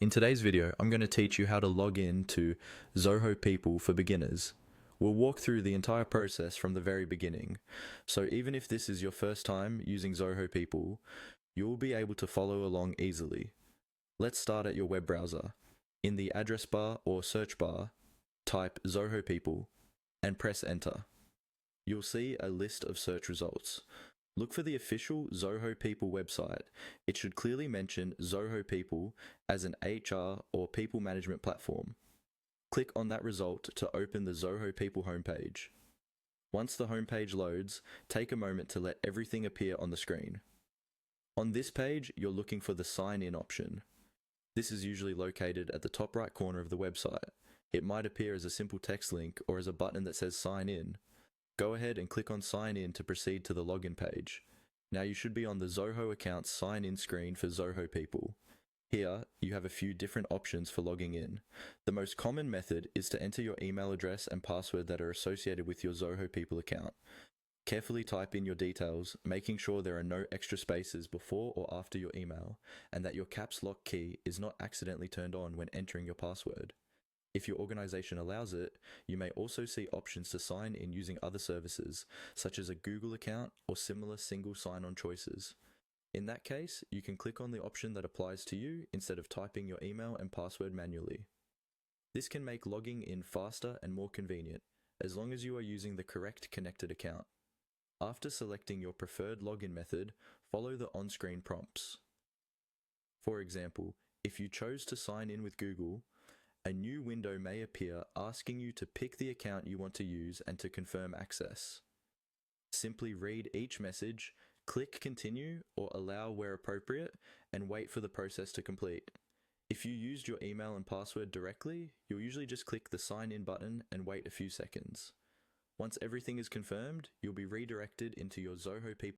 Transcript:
In today's video, I'm going to teach you how to log in to Zoho People for beginners. We'll walk through the entire process from the very beginning, so even if this is your first time using Zoho People, you'll be able to follow along easily. Let's start at your web browser. In the address bar or search bar, type Zoho People and press enter. You'll see a list of search results. Look for the official Zoho People website. It should clearly mention Zoho People as an HR or people management platform. Click on that result to open the Zoho People homepage. Once the homepage loads, take a moment to let everything appear on the screen. On this page, you're looking for the Sign In option. This is usually located at the top right corner of the website. It might appear as a simple text link or as a button that says Sign In. Go ahead and click on Sign In to proceed to the login page. Now you should be on the Zoho account Sign In screen for Zoho People. Here, you have a few different options for logging in. The most common method is to enter your email address and password that are associated with your Zoho People account. Carefully type in your details, making sure there are no extra spaces before or after your email, and that your caps lock key is not accidentally turned on when entering your password. If your organization allows it, you may also see options to sign in using other services, such as a Google account or similar single sign-on choices. In that case, you can click on the option that applies to you instead of typing your email and password manually. This can make logging in faster and more convenient, as long as you are using the correct connected account. After selecting your preferred login method, follow the on-screen prompts. For example, if you chose to sign in with Google, a new window may appear asking you to pick the account you want to use and to confirm access. Simply read each message, click Continue or Allow where appropriate, and wait for the process to complete. If you used your email and password directly, you'll usually just click the Sign In button and wait a few seconds. Once everything is confirmed, you'll be redirected into your Zoho People